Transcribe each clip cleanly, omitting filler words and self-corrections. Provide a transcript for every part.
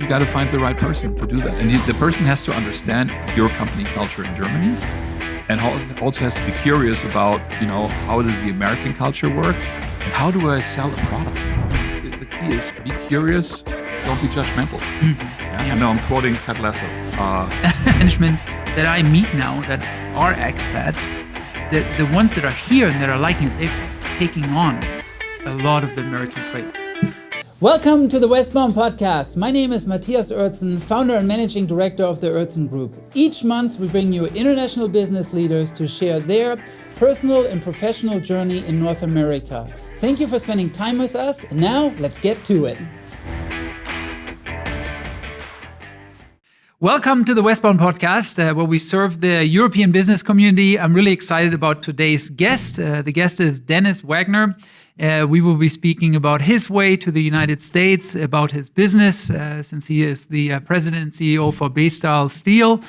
you got to find the right person to do that. And the person has to understand your company culture in Germany, and also has to be curious about, how does the American culture work, and how do I sell a product? The key is be curious, don't be judgmental. I know I'm quoting Ted Lasso. Management that I meet now that are expats, the ones that are here and that are liking it, they're taking on a lot of the American traits. Welcome to the Westbound podcast. My name is Matthias Oertzen, founder and managing director of the Oertzen Group. Each month we bring you international business leaders to share their personal and professional journey in North America. Thank you for spending time with us. And now let's get to it. Welcome to the Westbound podcast, where we serve the European business community. I'm really excited about today's guest. The guest is Dennis Wagner. We will be speaking about his way to the United States, about his business, since he is the president and CEO for Bestar Steel,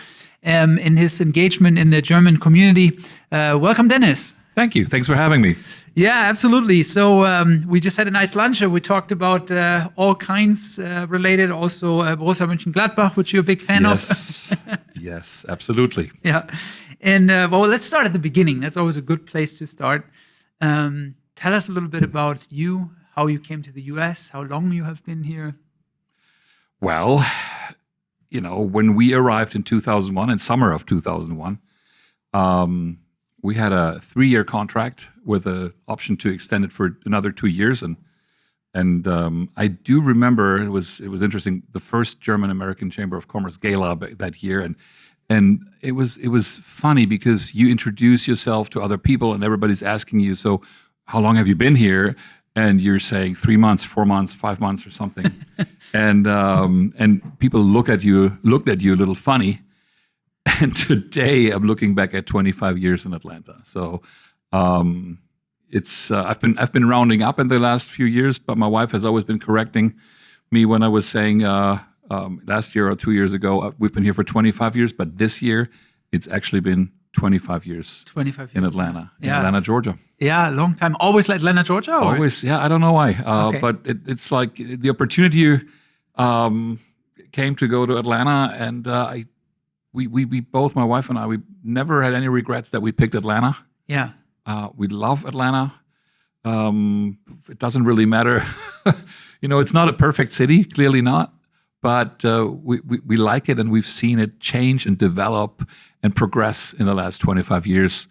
and his engagement in the German community. Welcome, Dennis. Thank you. Thanks for having me. Yeah, absolutely. So we just had a nice lunch. We talked about all kinds related, also Borussia Mönchengladbach, which you're a big fan of. Yes, absolutely. Yeah. And well, let's start at the beginning. That's always a good place to start. Tell us a little bit about you, how you came to the US, how long you have been here. Well, when we arrived in 2001, in summer of 2001, we had a 3-year contract with an option to extend it for another 2 years. And I do remember it was interesting, the first German-American Chamber of Commerce gala that year. And it was funny because you introduce yourself to other people and everybody's asking you, so how long have you been here? And you're saying 3 months, 4 months, 5 months or something. and people looked at you a little funny. And today I'm looking back at 25 years in Atlanta. So it's I've been rounding up in the last few years, but my wife has always been correcting me when I was saying last year or 2 years ago, we've been here for 25 years, but this year it's actually been 25 years. 25 years in Atlanta, yeah. In Atlanta, Georgia. Yeah, long time. Always like Atlanta, Georgia? Or? Always, yeah. I don't know why, Okay. but it's like the opportunity came to go to Atlanta, and we both, my wife and I, we never had any regrets that we picked Atlanta. Yeah. We love Atlanta. It doesn't really matter. It's not a perfect city, clearly not, but we like it, and we've seen it change and develop and progress in the last 25 years.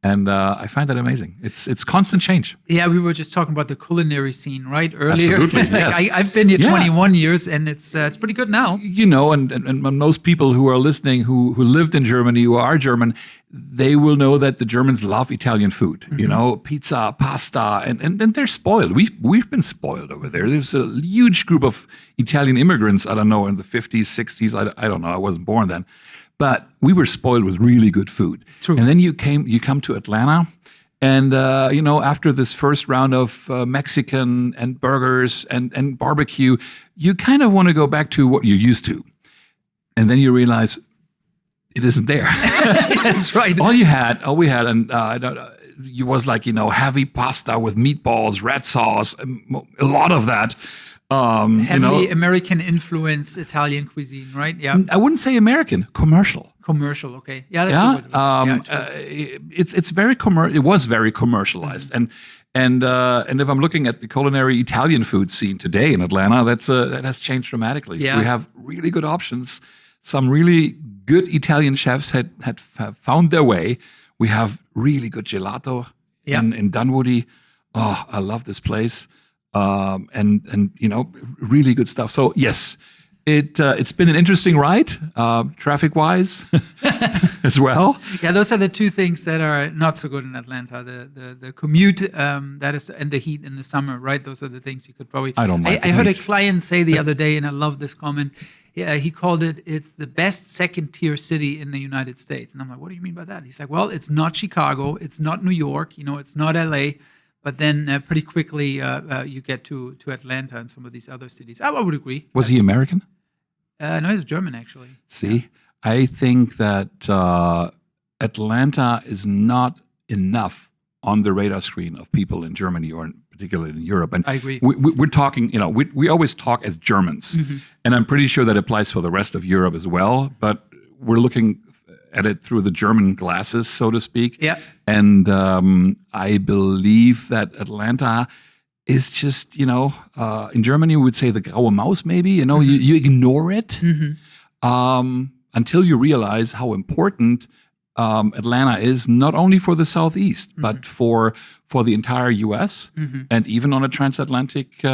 And I find that amazing. It's constant change. Yeah, we were just talking about the culinary scene, right, earlier. Absolutely, yes. I've been here 21 years, and it's pretty good now. And most people who are listening who lived in Germany, who are German, they will know that the Germans love Italian food. Mm-hmm. Pizza, pasta, and they're spoiled. We've been spoiled over there. There's a huge group of Italian immigrants. I don't know, in the 50s, 60s. I don't know. I wasn't born then. But we were spoiled with really good food. True. And then you come to Atlanta, and after this first round of Mexican and burgers and barbecue, you kind of want to go back to what you're used to. And then you realize it isn't there. That's right. All we had, and it was like, heavy pasta with meatballs, red sauce, a lot of that. Heavily American influenced Italian cuisine, right? Yeah. I wouldn't say American, commercial. Commercial, okay. Yeah, that's good. It's very it was very commercialized. Mm-hmm. And if I'm looking at the culinary Italian food scene today in Atlanta, that has changed dramatically. Yeah. We have really good options. Some really good Italian chefs have found their way. We have really good gelato in Dunwoody. Oh, I love this place. And really good stuff. So yes, it's been an interesting ride, traffic-wise, as well. Yeah, those are the two things that are not so good in Atlanta: the commute, that is, and the heat in the summer. Right? Those are the things you could probably. I don't mind. I heard a client say the other day, and I love this comment. Yeah, he called it's the best second-tier city in the United States, and I'm like, what do you mean by that? He's like, well, it's not Chicago, it's not New York, it's not LA. But then pretty quickly you get to Atlanta and some of these other cities. I would agree. Was he American? No, he's German, actually. See, I think that Atlanta is not enough on the radar screen of people in Germany or particularly in Europe. And I agree. We're talking, we always talk as Germans, and I'm pretty sure that applies for the rest of Europe as well. But we're looking at it through the German glasses, so to speak. Yeah. And I believe that Atlanta is just, in Germany we would say the graue Maus, maybe. You ignore it until you realize how important Atlanta is, not only for the Southeast, but for the entire U.S. And even on a transatlantic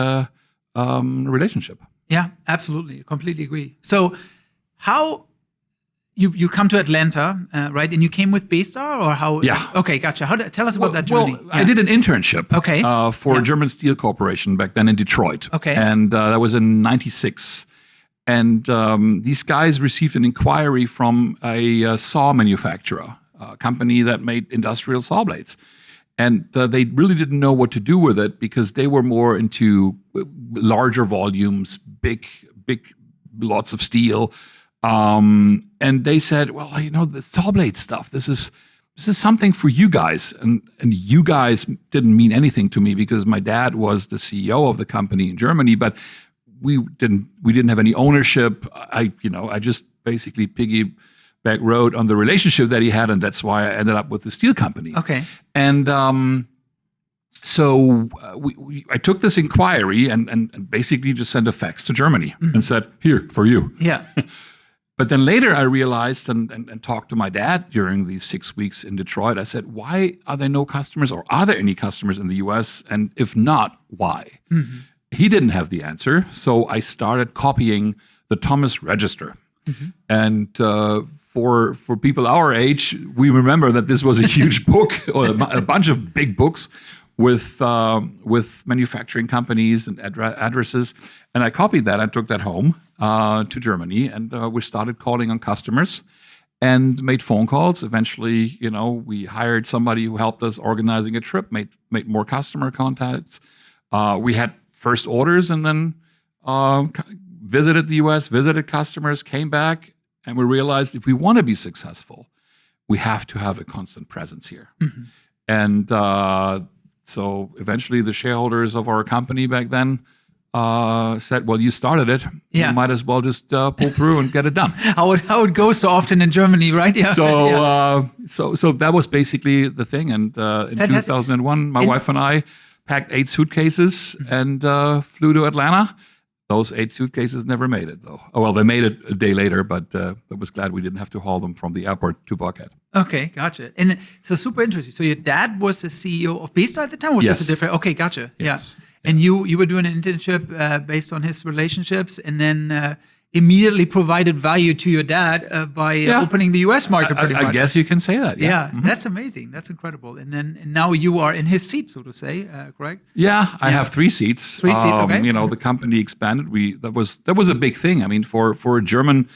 relationship. Yeah, absolutely. Completely agree. So how you come to Atlanta, right? And you came with Bestar, or how? Yeah. Okay, gotcha. Tell us about that journey. Well, I did an internship for a German steel corporation back then in Detroit. Okay. And that was in 96. And these guys received an inquiry from a saw manufacturer, a company that made industrial saw blades. And they really didn't know what to do with it because they were more into larger volumes, big lots of steel. And they said, well, the saw blade stuff, this is something for you guys. And you guys didn't mean anything to me because my dad was the CEO of the company in Germany, but we didn't have any ownership. I just basically piggyback rode on the relationship that he had, and that's why I ended up with the steel company. Okay. And so I took this inquiry and basically just sent a fax to Germany and said, here, for you. Yeah. But then later I realized and talked to my dad during these 6 weeks in Detroit. I said, why are there no customers, or are there any customers in the US? And if not, why? He didn't have the answer. So I started copying the Thomas Register. And for people our age, we remember that this was a huge book, or a bunch of big books with manufacturing companies and addresses. And I copied that. I took that home to Germany, and we started calling on customers and made phone calls. Eventually, we hired somebody who helped us organizing a trip, made more customer contacts. We had first orders, and then visited the US, visited customers, came back, and we realized if we want to be successful, we have to have a constant presence here. And so eventually the shareholders of our company back then said, well, you started it. Yeah. You might as well just pull through and get it done. How it goes so often in Germany, right? Yeah. So that was basically the thing. And in Fantastic. 2001, my wife and I packed 8 suitcases and flew to Atlanta. Those 8 suitcases never made it, though. Oh, well, they made it a day later, but I was glad we didn't have to haul them from the airport to Buckhead. Okay, gotcha. And so super interesting. So your dad was the CEO of Bestar at the time, or was Yes. this a different? Okay, gotcha. Yes. Yeah. And you were doing an internship based on his relationships, and then immediately provided value to your dad by opening the US market pretty much. I guess you can say that. Yeah, that's amazing. That's incredible. And now you are in his seat, so to say, correct? Yeah, I have 3 seats. 3 seats, okay. The company expanded. That was a big thing. I mean, for a German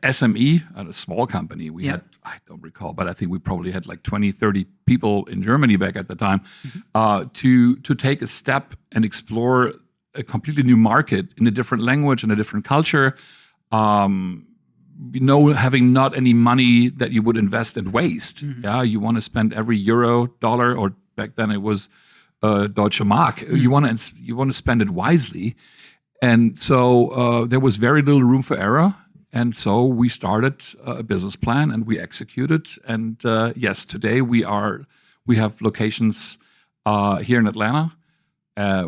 SME, a small company, we had, I don't recall, but I think we probably had like 20, 30 people in Germany back at the time, to take a step and explore a completely new market in a different language and a different culture. Having not any money that you would invest and waste. Yeah, you want to spend every euro, dollar, or back then it was Deutsche Mark. You want to spend it wisely, and so there was very little room for error. And so we started a business plan and we executed. And yes, today we have locations here in Atlanta.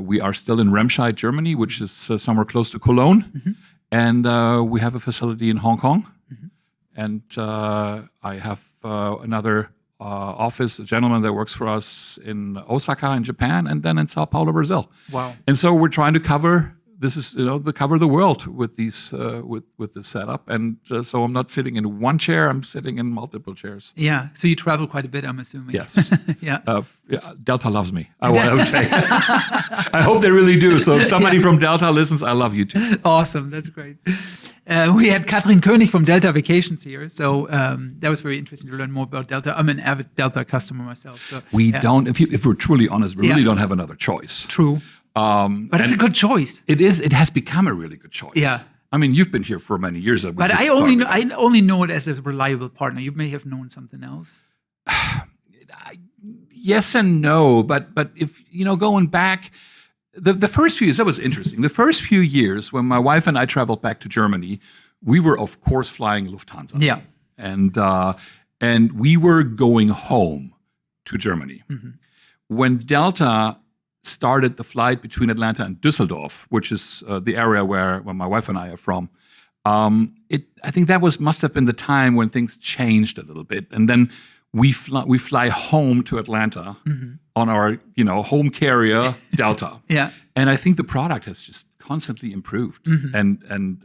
We are still in Remscheid, Germany, which is somewhere close to Cologne. And we have a facility in Hong Kong. And I have another office, a gentleman that works for us in Osaka in Japan, and then in Sao Paulo, Brazil. Wow. And so we're trying to cover the world with these with this setup. And so I'm not sitting in one chair, I'm sitting in multiple chairs. Yeah. So you travel quite a bit, I'm assuming. Yes. Yeah. Delta loves me, I would say. I hope they really do. So if somebody from Delta listens, I love you too. Awesome. That's great. We had Katrin König from Delta Vacations here. So that was very interesting to learn more about Delta. I'm an avid Delta customer myself. So, don't, if we're truly honest, we really don't have another choice. True. But it's a good choice. It is. It has become a really good choice. Yeah. I mean, you've been here for many years. But I only know it as a reliable partner. You may have known something else. yes and no, but if going back, the first few years that was interesting. The first few years when my wife and I traveled back to Germany, we were of course flying Lufthansa. Yeah. And we were going home to Germany. When Delta started the flight between Atlanta and Düsseldorf, which is the area where my wife and I are from, I think that must have been the time when things changed a little bit, and then we fly home to Atlanta on our home carrier Delta. Yeah. And I think the product has just constantly improved. And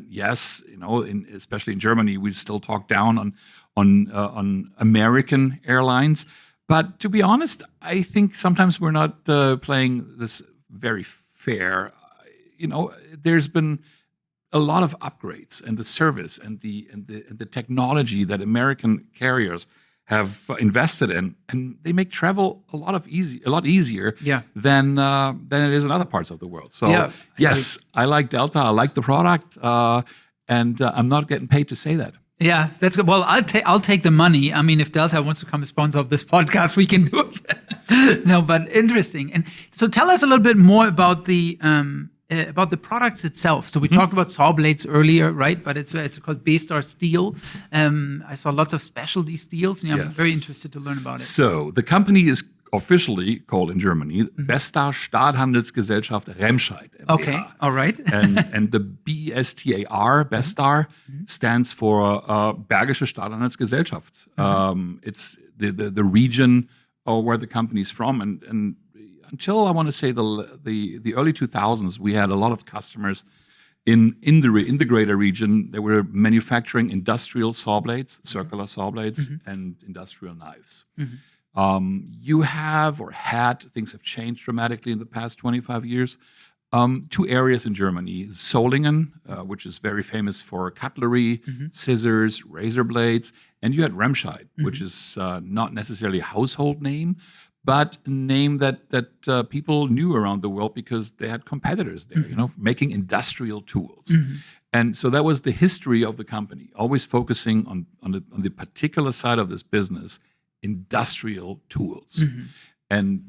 yes, especially in Germany, we still talk down on American airlines. But to be honest, I think sometimes we're not playing this very fair. There's been a lot of upgrades, and the service and the technology that American carriers have invested in, and they make travel a lot easier than it is in other parts of the world. So yes, I like Delta. I like the product, and I'm not getting paid to say that. Yeah, that's good. Well, I'll take the money. I mean, if Delta wants to become a sponsor of this podcast, we can do it. No, but interesting. And so, tell us a little bit more about the products itself. So we talked about saw blades earlier, right? But it's called Bestar Steel. I saw lots of specialty steels, and I'm very interested to learn about it. So the company is officially called in Germany Bestar Stahlhandelsgesellschaft Remscheid. MBH. Okay, all right. and the BSTAR, Bestar, stands for Bergische Stahlhandelsgesellschaft. It's the region where the company is from, and until I want to say the early 2000s, we had a lot of customers in the greater region. They were manufacturing industrial saw blades, circular saw blades, and industrial knives. You have or had, things have changed dramatically in the past 25 years. Two areas in Germany, Solingen, which is very famous for cutlery, scissors, razor blades, and you had Remscheid, which is not necessarily a household name, but a name that people knew around the world because they had competitors there, making industrial tools. And so that was the history of the company, always focusing on the particular side of this business, industrial tools. And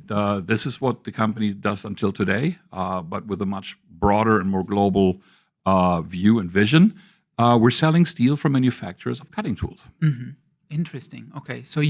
this is what the company does until today, but with a much broader and more global view and vision. We're selling steel from manufacturers of cutting tools. Interesting. Okay, so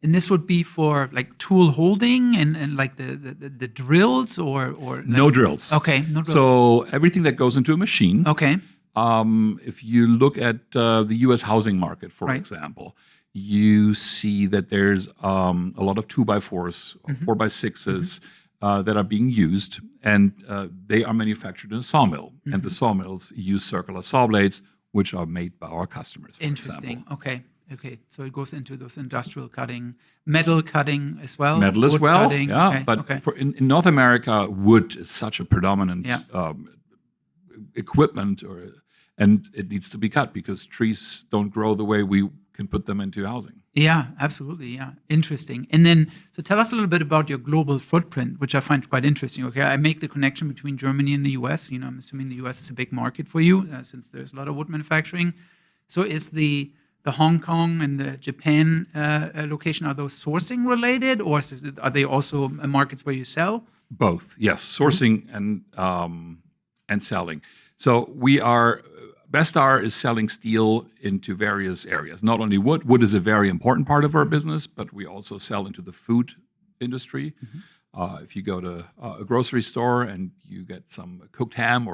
and this would be for like tool holding and like the drills or like, no drills. Okay, no drills. So everything that goes into a machine. Okay. If you look at the U.S. housing market, for example, you see that there's a lot of 2x4s or 4x6s that are being used, and they are manufactured in a sawmill. And the sawmills use circular saw blades, which are made by our customers. Interesting. Example. Okay. So it goes into those industrial cutting, metal cutting as well. Metal as well. Cutting. Yeah. Okay. But in North America, wood is such a predominant equipment, and it needs to be cut because trees don't grow the way we can put them into housing. Yeah, absolutely. Yeah, interesting. And then, so tell us a little bit about your global footprint, which I find quite interesting. Okay, I make the connection between Germany and the US. I'm assuming the US is a big market for you since there's a lot of wood manufacturing. So is the Hong Kong and the Japan location, are those sourcing related, or are they also markets where you sell? Both, yes, sourcing and selling. So Bestar is selling steel into various areas. Not only wood. Wood is a very important part of our business, but we also sell into the food industry. If you go to a grocery store and you get some cooked ham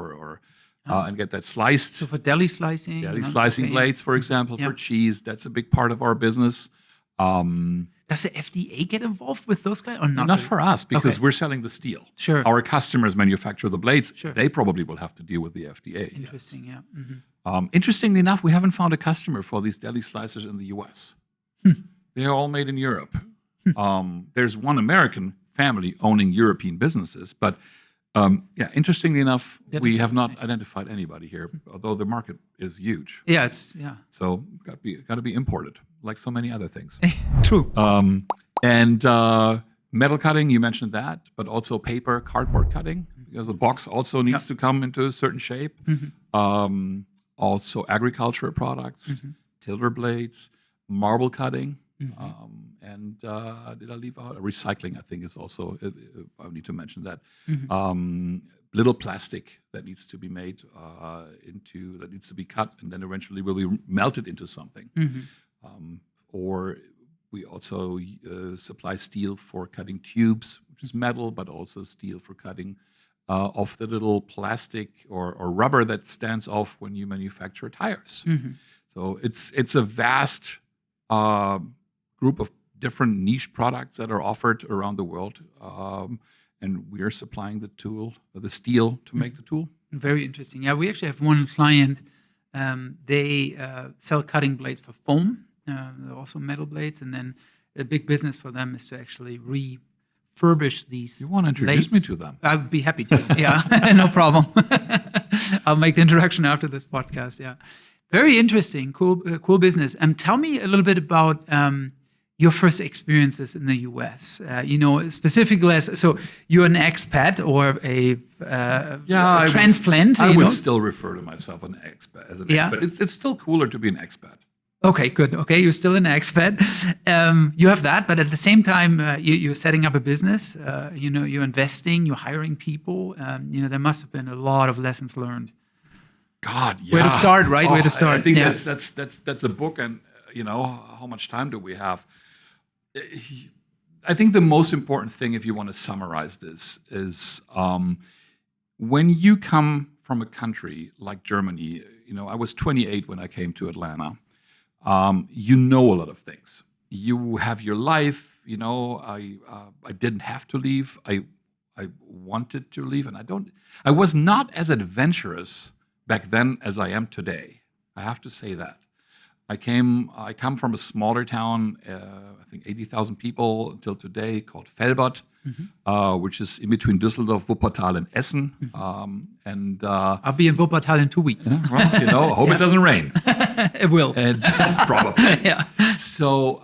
and get that sliced. So for deli slicing? Deli slicing blades, for example, for cheese, that's a big part of our business. Does the FDA get involved with those guys or not? Not for us, because we're selling the steel. Sure. Our customers manufacture the blades. Sure. They probably will have to deal with the FDA. Interesting, yes. Yeah. Interestingly enough, we haven't found a customer for these deli slicers in the US. They're all made in Europe. There's one American family owning European businesses, but interestingly enough, we have not identified anybody here, although the market is huge. Yeah, So got to be imported, like so many other things. True. And metal cutting, you mentioned that, but also paper, cardboard cutting, because the box also needs to come into a certain shape. Also agriculture products, tiller blades, marble cutting. Did I leave out recycling? I think is also I need to mention that. Little plastic that needs to be made that needs to be cut and then eventually will be melted into something. Or we also supply steel for cutting tubes, which is metal, but also steel for cutting off the little plastic or rubber that stands off when you manufacture tires. So it's a vast group of different niche products that are offered around the world. And we are supplying the steel to make the tool. Very interesting. Yeah, we actually have one client. They sell cutting blades for foam. They're also metal blades. And then a big business for them is to actually refurbish these. You want to introduce me to them? I'd be happy to. Yeah, no problem. I'll make the introduction after this podcast. Yeah, very interesting. Cool business. Tell me a little bit about your first experiences in the U.S. Specifically, so you're an expat or a transplant. I would still refer to myself as an expat. It's still cooler to be an expat. Okay, good. Okay, you're still an expat. You have that, but at the same time, you're setting up a business. You're investing. You're hiring people. There must have been a lot of lessons learned. God, yeah. Where to start, right? Where to start? I think that's a book, and how much time do we have? I think the most important thing, if you want to summarize this, is when you come from a country like Germany. I was 28 when I came to Atlanta. You know a lot of things. You have your life. I didn't have to leave. I wanted to leave, and I was not as adventurous back then as I am today. I have to say that. I come from a smaller town, I think 80,000 people until today, called Velbert, which is in between Düsseldorf, Wuppertal, and Essen. I'll be in Wuppertal in 2 weeks. I hope it doesn't rain. It will. And probably. Yeah. So,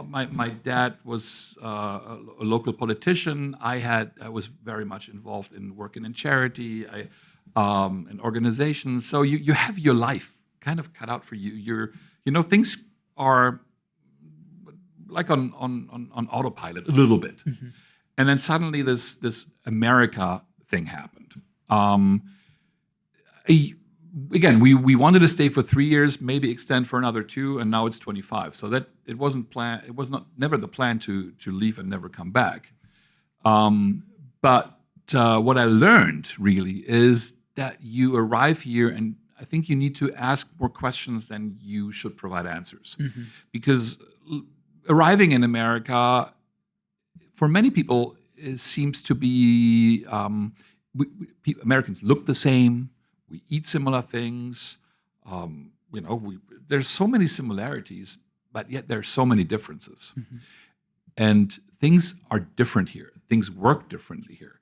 my dad was a local politician. I was very much involved in working in charity, in organizations. So you have your life kind of cut out for you. Things are like on autopilot a little bit, and then suddenly this America thing happened. Again, we wanted to stay for 3 years, maybe extend for another 2, and now it's 25. So that it wasn't plan. It was never the plan to leave and never come back. But what I learned really is that you arrive here, and I think you need to ask more questions than you should provide answers. Because arriving in America, for many people, it seems to be Americans look the same. We eat similar things. There's so many similarities, but yet there's so many differences. And things are different here. Things work differently here.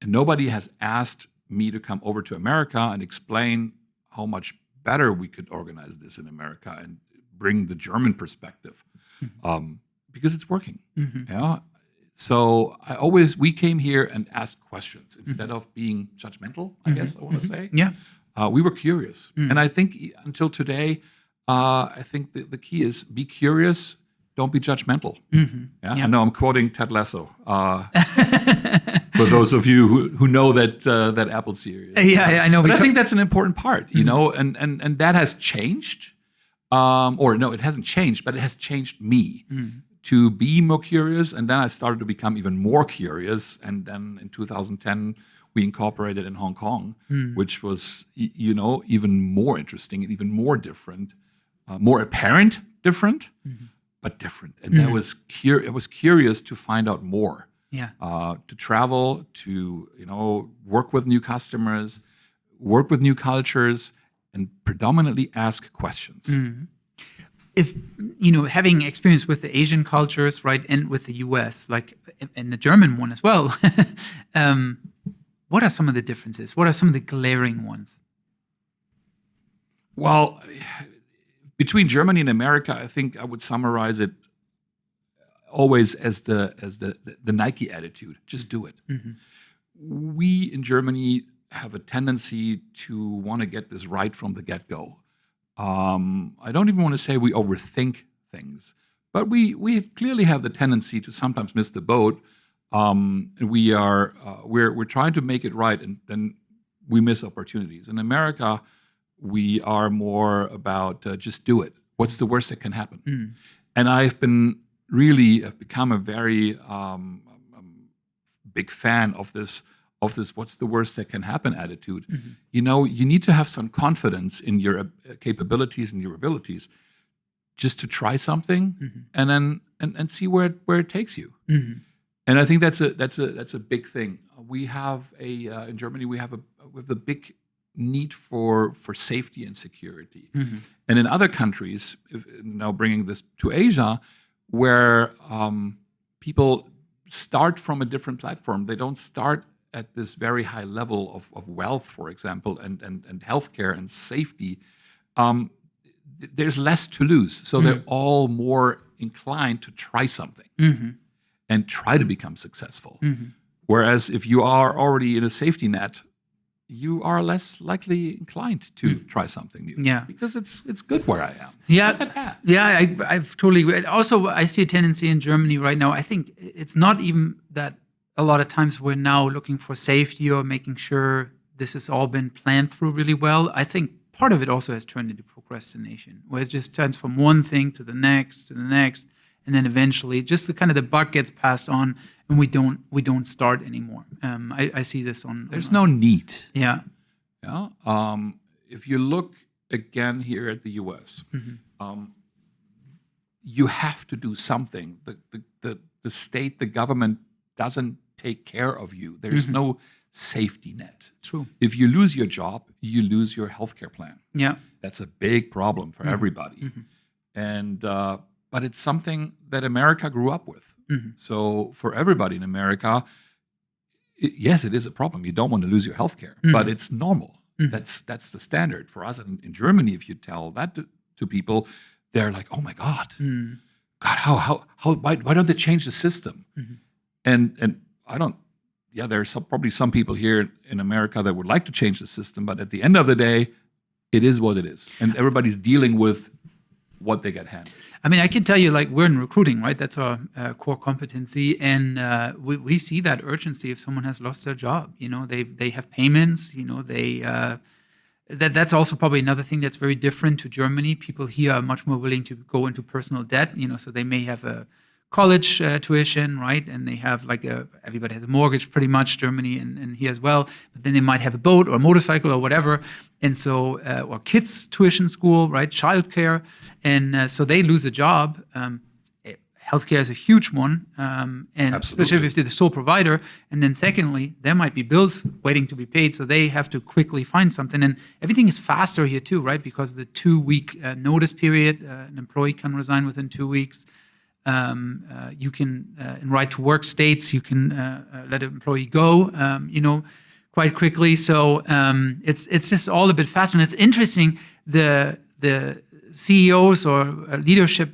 And nobody has asked me to come over to America and explain how much better we could organize this in America and bring the German perspective, because it's working. Yeah. So we came here and asked questions instead of being judgmental, I guess I want to say. Yeah. We were curious. And I think until today, I think the key is be curious, don't be judgmental. Yeah? I know I'm quoting Ted Lasso. For those of you who know that Apple series. Yeah, I know. But I think that's an important part, and that has changed. Or no, it hasn't changed, but it has changed me to be more curious. And then I started to become even more curious. And then in 2010, we incorporated in Hong Kong, which was, even more interesting and even more different, more apparent different, but different. And I was curious to find out more. Yeah. To travel, to work with new customers, work with new cultures, and predominantly ask questions. If having experience with the Asian cultures, right, and with the U.S., like and the German one as well, what are some of the differences? What are some of the glaring ones? Well, between Germany and America, I think I would summarize it always as the Nike attitude. Just do it. We in Germany have a tendency to want to get this right from the get-go. I don't even want to say we overthink things, But we clearly have the tendency to sometimes miss the boat. We're trying to make it right, and then we miss opportunities. In America, we are more about just do it. What's the worst that can happen? And I've become a very big fan of this what's the worst that can happen attitude. You need to have some confidence in your capabilities and your abilities just to try something and then and see where it takes you. And I think that's a big thing. We have in Germany we have a big need for safety and security. And in other countries, now bringing this to Asia, where people start from a different platform. They don't start at this very high level of wealth, for example, and healthcare and safety. There's less to lose. So they're all more inclined to try something and try to become successful. Whereas if you are already in a safety net, you are less likely inclined to try something new. Yeah. Because it's good where I am. Yeah. Not that bad. Yeah, I've totally agree. Also, I see a tendency in Germany right now. I think it's not even that a lot of times we're now looking for safety or making sure this has all been planned through really well. I think part of it also has turned into procrastination, where it just turns from one thing to the next, and then eventually just the buck gets passed on, and we don't start anymore. I see this on. There's no need. Yeah. Yeah. If you look again here at the U.S., you have to do something. The state, the government doesn't take care of you. There's no safety net. True. If you lose your job, you lose your healthcare plan. Yeah. That's a big problem for everybody. And but it's something that America grew up with. So for everybody in America, yes, it is a problem. You don't want to lose your healthcare, but it's normal. That's the standard for us. In Germany, if you tell that to people, they're like, "Oh my God, God, how why don't they change the system?" And I don't. Yeah, there's probably some people here in America that would like to change the system, but at the end of the day, it is what it is, and everybody's dealing with what they get handed. I mean, I can tell you, we're in recruiting, right? That's our core competency, and we see that urgency if someone has lost their job. They have payments. That's also probably another thing that's very different to Germany. People here are much more willing to go into personal debt. So they may have a college tuition, right? And they have everybody has a mortgage pretty much, Germany and here as well. But then they might have a boat or a motorcycle or whatever. And so, or kids tuition school, right? Childcare. And so they lose a job. Healthcare is a huge one. And Absolutely. especially if they're the sole provider. And then secondly, there might be bills waiting to be paid. So they have to quickly find something. And everything is faster here too, right? Because of the 2-week notice period, an employee can resign within 2 weeks. You can, in right to work states, you can let an employee go, quite quickly. So it's just all a bit faster. And it's interesting, the CEOs or leadership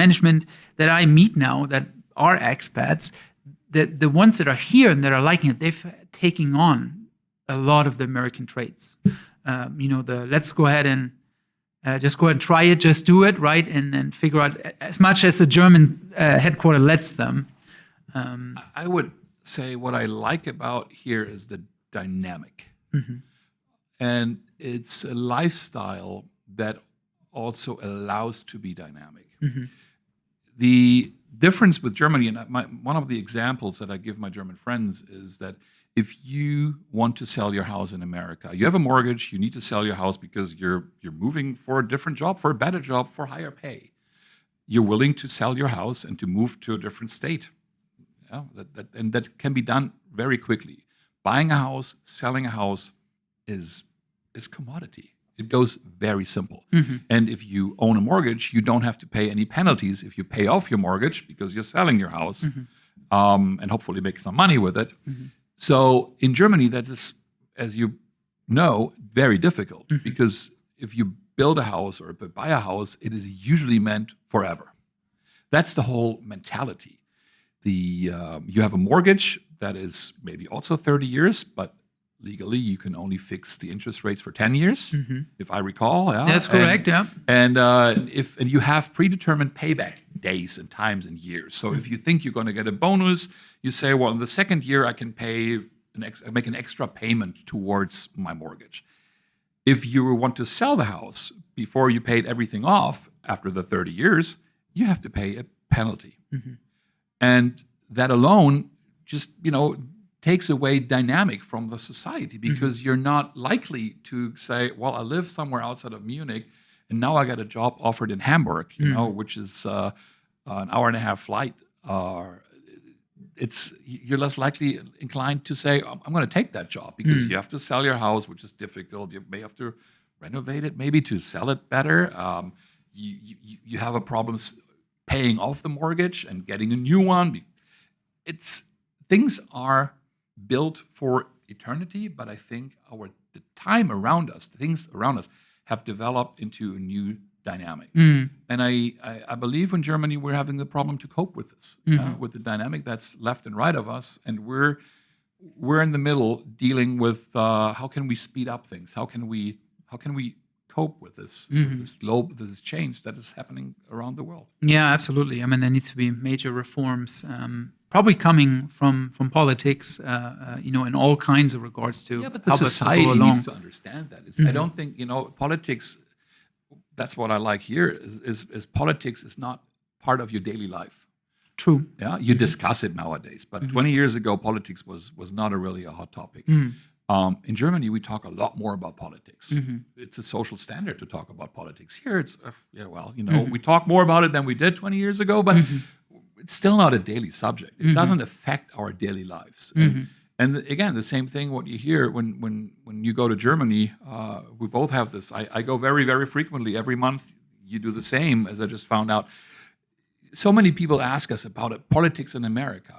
management that I meet now that are expats, the ones that are here and that are liking it, they've taken on a lot of the American traits. Let's go ahead and just go ahead and try it, just do it, right? And then figure out as much as the German headquarter lets them. I would say what I like about here is the dynamic. And it's a lifestyle that also allows to be dynamic. The difference with Germany, and one of the examples that I give my German friends is that if you want to sell your house in America, you have a mortgage, you need to sell your house because you're moving for a different job, for a better job, for higher pay. You're willing to sell your house and to move to a different state. And that can be done very quickly. Buying a house, selling a house is commodity. It goes very simple. And if you own a mortgage, you don't have to pay any penalties if you pay off your mortgage because you're selling your house and hopefully make some money with it. So in Germany, that is, as you know, very difficult because if you build a house or buy a house, it is usually meant forever. That's the whole mentality. You have a mortgage that is maybe also 30 years, but legally you can only fix the interest rates for 10 years, if I recall. Yeah? That's correct, yeah. And if you have predetermined payback days and times and years. So if you think you're going to get a bonus, you say, well, in the second year I can make an extra payment towards my mortgage. If you want to sell the house before you paid everything off after the 30 years, you have to pay a penalty. And that alone just, takes away dynamic from the society, because you're not likely to say, well, I live somewhere outside of Munich and now I got a job offered in Hamburg, which is an hour and a half flight. You're less likely inclined to say, I'm going to take that job, because you have to sell your house, which is difficult. You may have to renovate it, maybe to sell it better. You have a problem paying off the mortgage and getting a new one. Things are built for eternity, but I think the time around us, the things around us, have developed into a new dynamic. And I believe in Germany we're having the problem to cope with this, with the dynamic that's left and right of us, and we're in the middle dealing with how can we speed up things? How can we cope with this this change that is happening around the world? Yeah, absolutely. I mean, there needs to be major reforms, probably coming from politics, in all kinds of regards to. Yeah, but the society needs to understand that. I don't think politics. That's what I like here. Is politics is not part of your daily life. True. Yeah, you discuss it nowadays, but 20 years ago, politics was not really a hot topic. In Germany, we talk a lot more about politics. It's a social standard to talk about politics. Here, it's we talk more about it than we did 20 years ago, but it's still not a daily subject. It doesn't affect our daily lives. And again, the same thing. What you hear when you go to Germany, we both have this. I go very, very frequently. Every month, you do the same. As I just found out, so many people ask us about politics in America,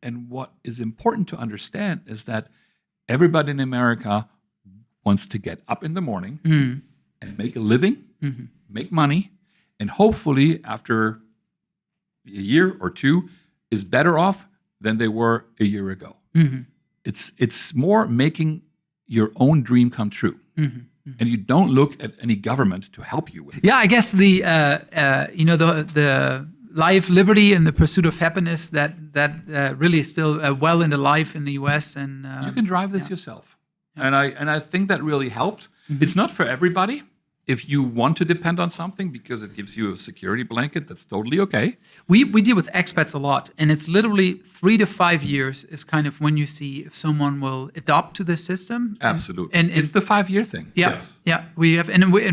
and what is important to understand is that everybody in America wants to get up in the morning and make a living, make money, and hopefully after a year or two is better off than they were a year ago. It's more making your own dream come true. And you don't look at any government to help you with it. Yeah, I guess the life, liberty, and the pursuit of happiness that really is still well into life in the U.S. And you can drive this yourself, and I think that really helped. It's not for everybody. If you want to depend on something because it gives you a security blanket, that's totally okay. We deal with expats a lot, and it's literally 3 to 5 years is kind of when you see if someone will adopt to the system. Absolutely, and it's the 5-year thing. Yeah, yes. Yeah. We have, and we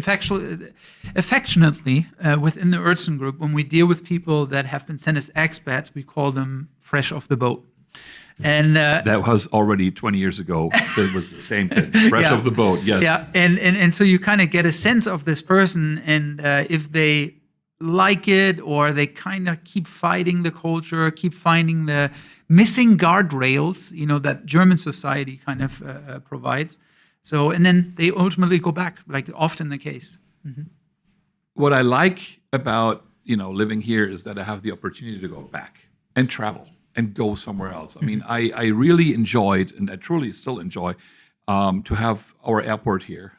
affectionately within the Oertzen Group, when we deal with people that have been sent as expats, we call them fresh off the boat. And that was already 20 years ago. It was the same thing. Fresh off the boat, yes. Yeah, and so you kind of get a sense of this person, and if they like it or they kind of keep fighting the culture, keep finding the missing guardrails, that German society kind of provides. So, and then they ultimately go back, like often the case. What I like about living here is that I have the opportunity to go back and travel and go somewhere else. I mean, I really enjoyed, and I truly still enjoy, to have our airport here,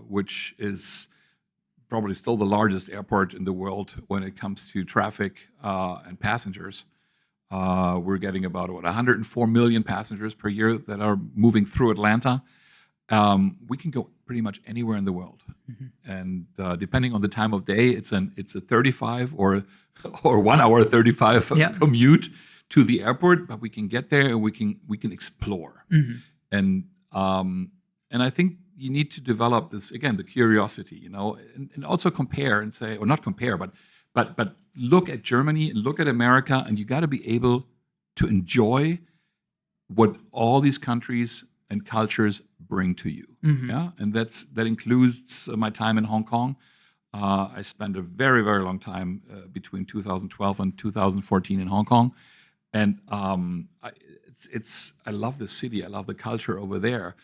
which is probably still the largest airport in the world when it comes to traffic and passengers. We're getting about 104 million passengers per year that are moving through Atlanta. We can go pretty much anywhere in the world, and depending on the time of day, it's a 35 or 1 hour 35 commute to the airport, but we can get there and we can explore. And I think you need to develop this, again, the curiosity, and also compare and say, or not compare, but look at Germany and look at America, and you got to be able to enjoy what all these countries and cultures bring to you. Yeah, and that includes my time in Hong Kong. I spent a very, very long time between 2012 and 2014 in Hong Kong. And I love the city. I love the culture over there.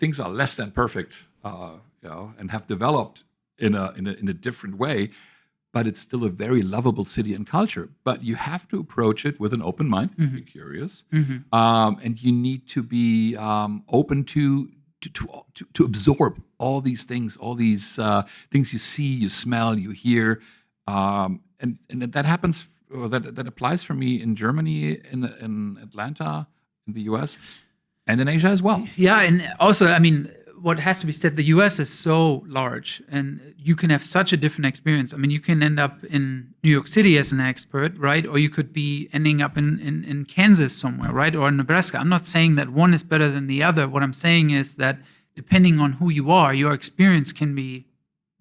Things are less than perfect, and have developed in a different way. but it's still a very lovable city and culture. But you have to approach it with an open mind, be curious, and you need to be open to absorb all these things, all these things you see, you smell, you hear, and that happens. Or that applies for me in Germany, in Atlanta, in the US, and in Asia as well. Yeah, and also, I mean, what has to be said, the US is so large, and you can have such a different experience. I mean, you can end up in New York City as an expert, right? Or you could be ending up in Kansas somewhere, right? Or Nebraska. I'm not saying that one is better than the other. What I'm saying is that depending on who you are, your experience can be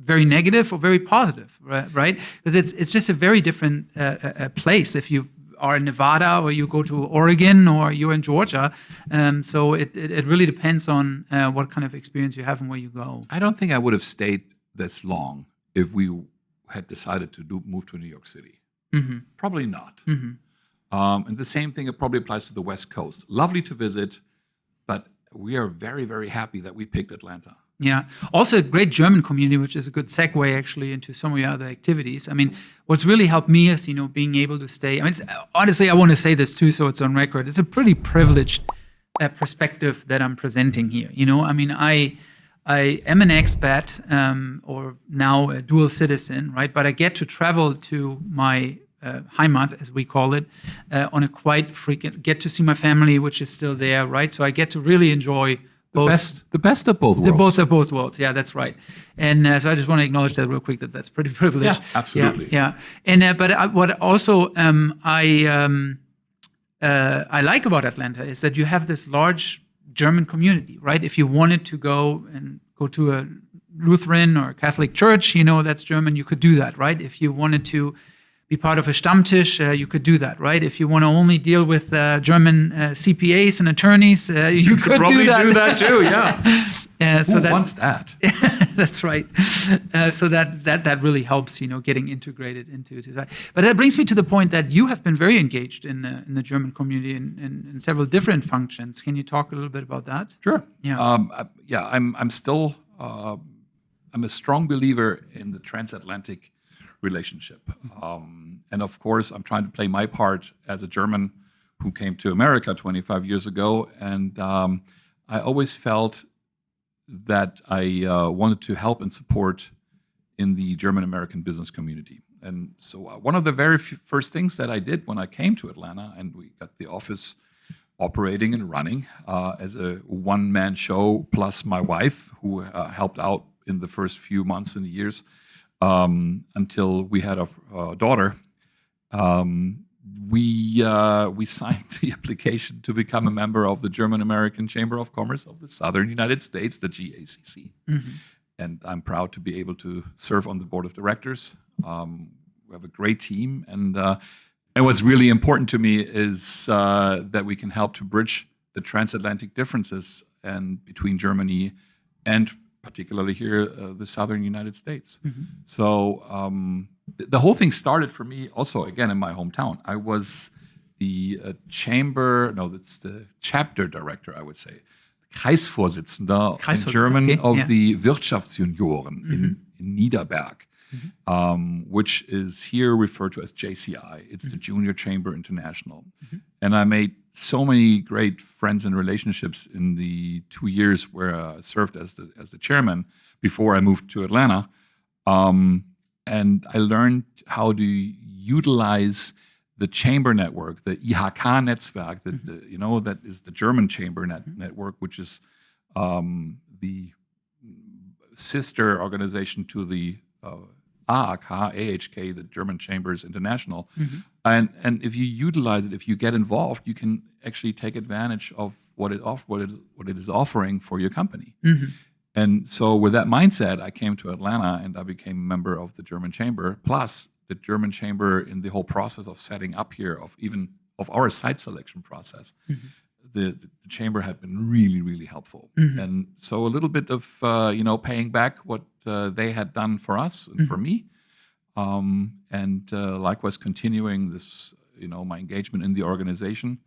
very negative or very positive, right? Because it's just a very different place if you are in Nevada or you go to Oregon or you're in Georgia. So it really depends on what kind of experience you have and where you go. I don't think I would have stayed this long if we had decided to move to New York City. Probably not. And the same thing, it probably applies to the West Coast. Lovely to visit, but we are very, very happy that we picked Atlanta. Yeah. Also a great German community, which is a good segue actually into some of your other activities. I mean, what's really helped me is, being able to stay. I mean, honestly, I want to say this too, so it's on record. It's a pretty privileged perspective that I'm presenting here. I mean, I am an expat or now a dual citizen, right? But I get to travel to my Heimat, as we call it, on a quite frequent, get to see my family, which is still there, right? So I get to really enjoy the best of both worlds. The best of both worlds. Yeah, that's right. And so I just want to acknowledge that real quick. That's pretty privileged. Yeah, absolutely. Yeah. And but what also I like about Atlanta is that you have this large German community, right? If you wanted to go to a Lutheran or a Catholic church, that's German, you could do that, right? If you wanted to be part of a Stammtisch, you could do that, right? If you want to only deal with German CPAs and attorneys, you could probably do that too, yeah. So Who wants that? That's right. So that really helps, getting integrated into that. But that brings me to the point that you have been very engaged in the German community in several different functions. Can you talk a little bit about that? Sure. Yeah. I'm still I'm a strong believer in the transatlantic relationship. And of course, I'm trying to play my part as a German who came to America 25 years ago. And I always felt that I wanted to help and support in the German-American business community. And so one of the very first things that I did when I came to Atlanta, and we got the office operating and running as a one-man show, plus my wife, who helped out in the first few months and years, until we had a daughter, we signed the application to become a member of the German-American Chamber of Commerce of the Southern United States, the GACC. And I'm proud to be able to serve on the board of directors. We have a great team, and what's really important to me is that we can help to bridge the transatlantic differences and between Germany and particularly here, the Southern United States. So the whole thing started for me also, again, in my hometown. I was the chapter director, I would say, Kreisvorsitzender in German of the Wirtschaftsjunioren in Niederberg, which is here referred to as JCI. It's the Junior Chamber International. And I made so many great friends and relationships in the 2 years where I served as the chairman before I moved to Atlanta. And I learned how to utilize the chamber network, the IHK-Netzwerk, that is the German chamber network, which is the sister organization to the AHK, the German Chambers International. And if you utilize it, if you get involved, you can actually take advantage of what it is offering for your company. And so with that mindset, I came to Atlanta and I became a member of the German Chamber. Plus, the German Chamber, in the whole process of setting up here, of our site selection process, the chamber had been really, really helpful. And so a little bit of paying back what they had done for us and for me, and likewise continuing this, my engagement in the organization,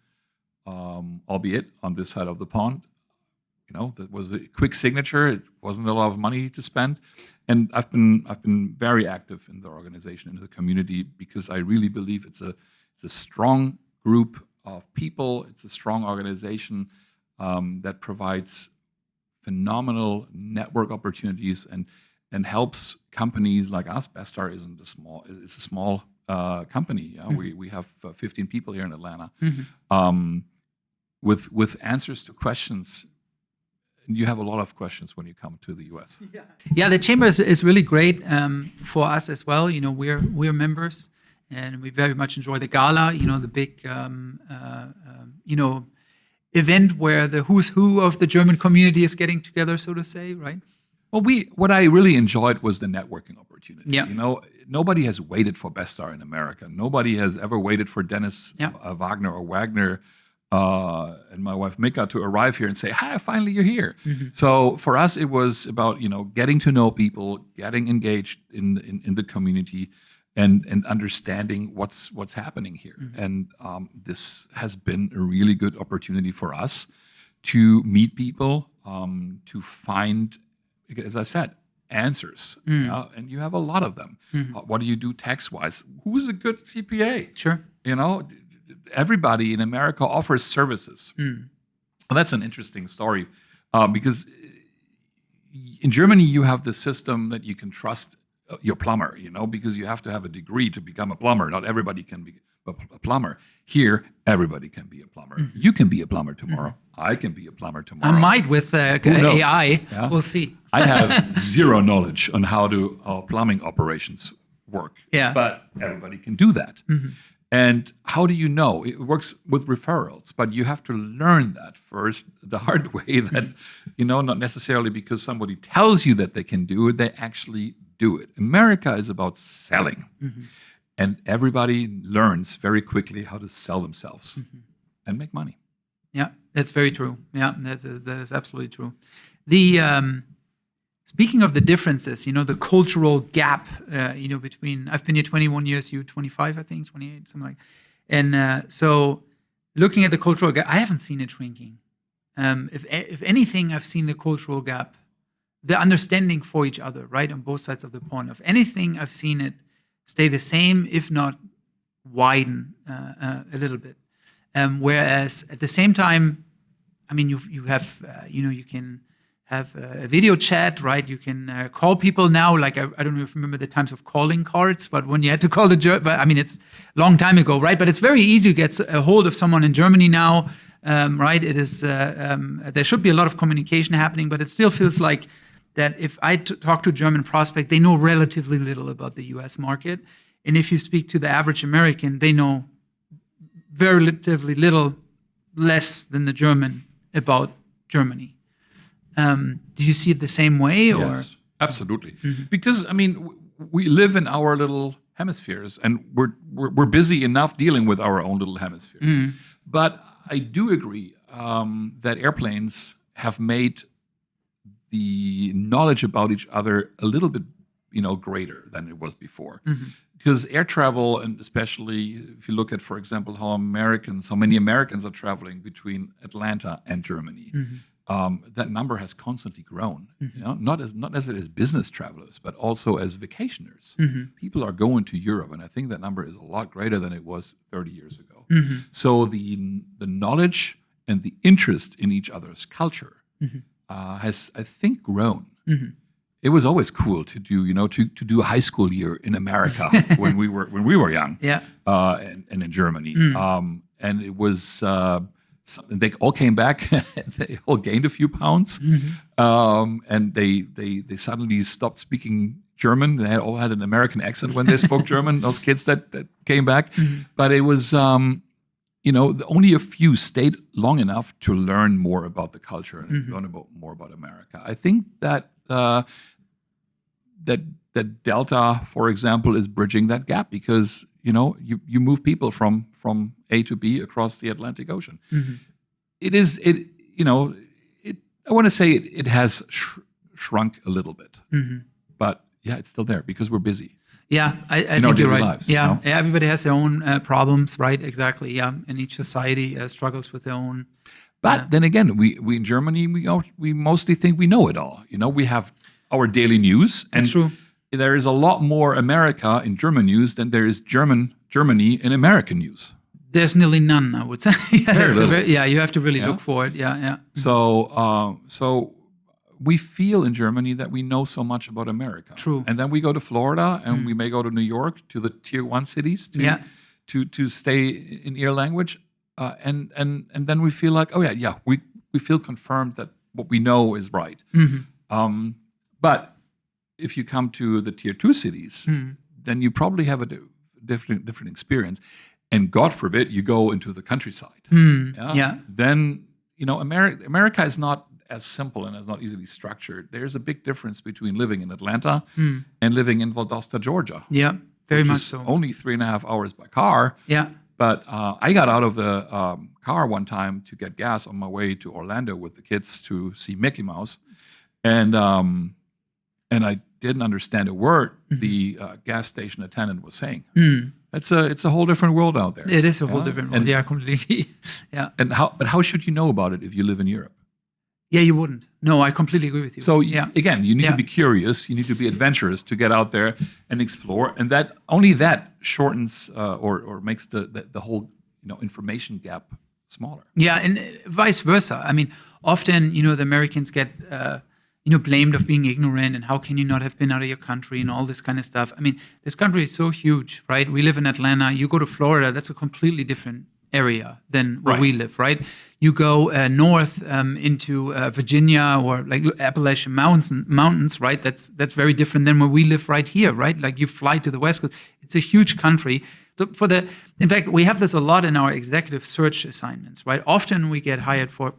albeit on this side of the pond. That was a quick signature. It wasn't a lot of money to spend, and I've been very active in the organization, in the community, because I really believe it's a strong group of people. It's a strong organization that provides phenomenal network opportunities and helps companies like us. Bestar isn't it's a small company. We have 15 people here in Atlanta, with answers to questions. And you have a lot of questions when you come to the US. Yeah, the chamber is really great for us as well. We're members, and we very much enjoy the gala. The big event where the who's who of the German community is getting together, so to say, right? Well, what I really enjoyed was the networking opportunity. Yeah. Nobody has waited for Bestar in America. Nobody has ever waited for Dennis Wagner or Wagner and my wife Mika to arrive here and say, "Hi, finally you're here." So for us, it was about getting to know people, getting engaged in the community, and understanding what's happening here. And this has been a really good opportunity for us to meet people, to find, as I said, answers. And you have a lot of them. What do you do tax-wise? Who's a good CPA? Sure. Everybody in America offers services. Well, that's an interesting story because in Germany you have the system that you can trust your plumber, because you have to have a degree to become a plumber. Not everybody can be a plumber. Here, everybody can be a plumber. You can be a plumber tomorrow. I can be a plumber tomorrow. I might with AI. Yeah? We'll see. I have zero knowledge on how plumbing operations work. Yeah. But everybody can do that. And how do you know? It works with referrals, but you have to learn that first the hard way, that, not necessarily because somebody tells you that they can do it, they actually do it. America is about selling. And everybody learns very quickly how to sell themselves and make money. Yeah, that's very true. Yeah, that is absolutely true. The speaking of the differences, the cultural gap, between, I've been here 21 years, you 25, I think, 28, something like that. And so looking at the cultural gap, I haven't seen it shrinking. If anything, I've seen the cultural gap, the understanding for each other, right, on both sides of the pond. If anything, I've seen it stay the same, if not widen a little bit. Whereas at the same time, I mean, you have, you can have a video chat, right? You can call people now. Like, I don't know if you remember the times of calling cards, but when you had to call but I mean, it's a long time ago, right? But it's very easy to get a hold of someone in Germany now, right? It is, there should be a lot of communication happening, but it still feels like that if I talk to a German prospect, they know relatively little about the US market. And if you speak to the average American, they know relatively little less than the German about Germany. Do you see it the same way? Or? Yes, absolutely. Because, I mean, we live in our little hemispheres, and we're busy enough dealing with our own little hemispheres. But I do agree that airplanes have made the knowledge about each other a little bit, greater than it was before. Because air travel, and especially if you look at, for example, how many Americans are traveling between Atlanta and Germany, that number has constantly grown. Not as business travelers, but also as vacationers. People are going to Europe, and I think that number is a lot greater than it was 30 years ago. So the knowledge and the interest in each other's culture has, I think, grown. It was always cool to do, to do a high school year in America when we were young, and in Germany, and it was. They all came back. They all gained a few pounds, and they suddenly stopped speaking German. They all had an American accent when they spoke German. Those kids that came back, but it was. Only a few stayed long enough to learn more about the culture and learn more about America. I think that that Delta, for example, is bridging that gap because you move people from A to B across the Atlantic Ocean. I want to say it has shrunk a little bit, but yeah, it's still there because we're busy. Yeah, I think you're right. Lives, yeah, everybody has their own problems, right? Exactly. Yeah, and each society struggles with their own. But then again, we in Germany, we mostly think we know it all. We have our daily news. And That's true. there is a lot more America in German news than there is Germany in American news. There's nearly none, I would say. Very little. You have to really look for it. Yeah. So we feel in Germany that we know so much about America. True. And then we go to Florida, and we may go to New York, to the tier 1 cities to stay in your language. And then we feel like, we feel confirmed that what we know is right. But if you come to the tier 2 cities, then you probably have a different experience. And God forbid you go into the countryside. Then, America is not as simple and is not easily structured. There's a big difference between living in Atlanta and living in Valdosta, Georgia. Yeah, very much is so. Only 3.5 hours by car. Yeah. But I got out of the car one time to get gas on my way to Orlando with the kids to see Mickey Mouse. And I didn't understand a word the gas station attendant was saying. It's a whole different world out there. It is a whole different world. Completely. Yeah. And how should you know about it if you live in Europe? Yeah, you wouldn't. No, I completely agree with you. So again, you need to be curious. You need to be adventurous to get out there and explore, and that shortens or makes the whole information gap smaller. Yeah, and vice versa. I mean, often the Americans get blamed of being ignorant and how can you not have been out of your country and all this kind of stuff. I mean, this country is so huge, right? We live in Atlanta. You go to Florida, that's a completely different area than where we live, right? You go north into Virginia or like Appalachian mountains, right? That's very different than where we live right here, right? Like you fly to the West Coast. It's a huge country. So in fact, we have this a lot in our executive search assignments, right? Often we get hired for,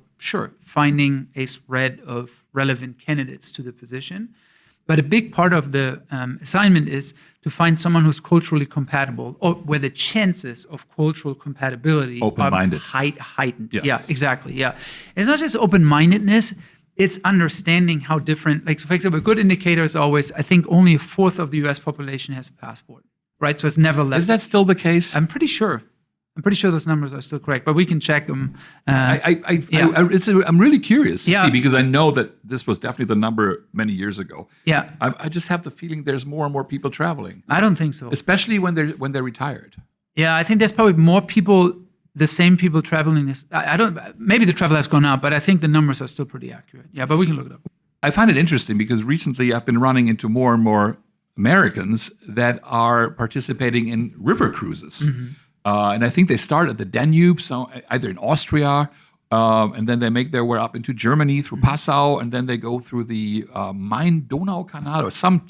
finding a spread of relevant candidates to the position. But a big part of the assignment is to find someone who's culturally compatible, or where the chances of cultural compatibility open-minded. are heightened. Yes. Yeah, exactly. Yeah, it's not just open-mindedness; it's understanding how different. Like, so for example, a good indicator is always, I think, only a fourth of the U.S. population has a passport, right? So it's never less. Is that still the case? I'm pretty sure. Those numbers are still correct, but we can check them. I'm really curious to see, because I know that this was definitely the number many years ago. Yeah, I just have the feeling there's more and more people traveling. I don't think so, especially when they're retired. Yeah, I think there's probably more people, the same people traveling. Maybe the travel has gone up, but I think the numbers are still pretty accurate. Yeah, but we can look it up. I find it interesting because recently I've been running into more and more Americans that are participating in river cruises. And I think they start at the Danube, so either in Austria, and then they make their way up into Germany through Passau, and then they go through the Main-Donau-Canal or some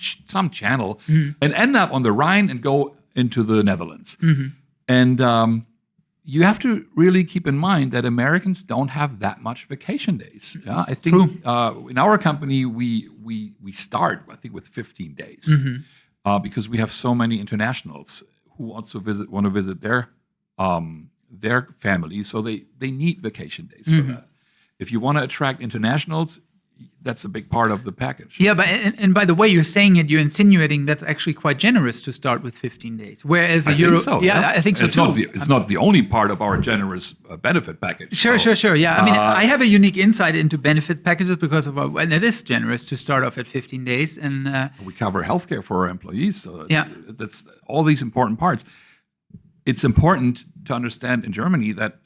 channel, and end up on the Rhine and go into the Netherlands. And you have to really keep in mind that Americans don't have that much vacation days. Yeah? I think in our company we start, I think, with 15 days because we have so many internationals who also want to visit their family, so they need vacation days for that. If you want to attract internationals, that's a big part of the package. Yeah, but and by the way you're saying it, you're insinuating that's actually quite generous to start with 15 days. Whereas I think so too. It's not the only part of our generous benefit package. Sure. Yeah, I mean, I have a unique insight into benefit packages because of and it is generous to start off at 15 days. And we cover healthcare for our employees. So that's all these important parts. It's important to understand in Germany that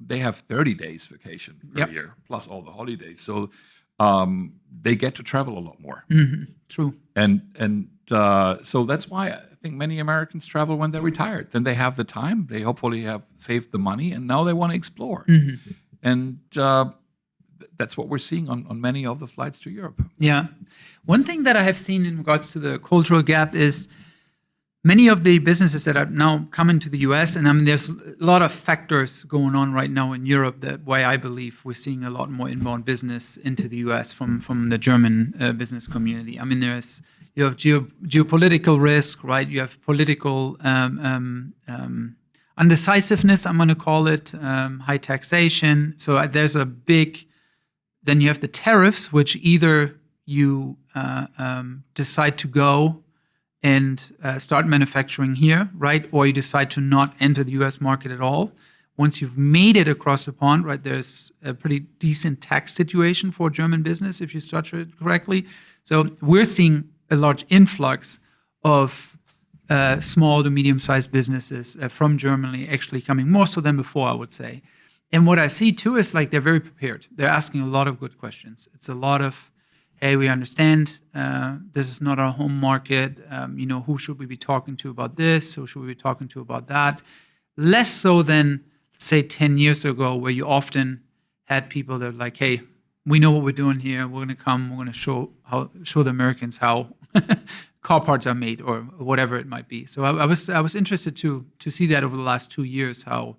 they have 30 days vacation per year plus all the holidays. So they get to travel a lot more. True. And so that's why I think many Americans travel when they're retired. Then they have the time. They hopefully have saved the money, and now they want to explore. And that's what we're seeing on many of the flights to Europe. Yeah. One thing that I have seen in regards to the cultural gap is many of the businesses that are now coming to the US, and I mean, there's a lot of factors going on right now in Europe that why I believe we're seeing a lot more inbound business into the US from the German business community. I mean, you have geopolitical risk, right? You have political undecisiveness, I'm going to call it, high taxation. So there's a big. Then you have the tariffs, which either you decide to go and start manufacturing here, right? Or you decide to not enter the US market at all, once you've made it across the pond, right, there's a pretty decent tax situation for German business if you structure it correctly. So we're seeing a large influx of small to medium-sized businesses from Germany actually coming, more so than before, I would say. And what I see too is like they're very prepared. They're asking a lot of good questions. It's a lot of, hey, we understand this is not our home market. Who should we be talking to about this? Who should we be talking to about that? Less so than, say, 10 years ago, where you often had people that are like, hey, we know what we're doing here. We're going to come. We're going to show the Americans how car parts are made, or whatever it might be. So I was interested to see that over the last 2 years, how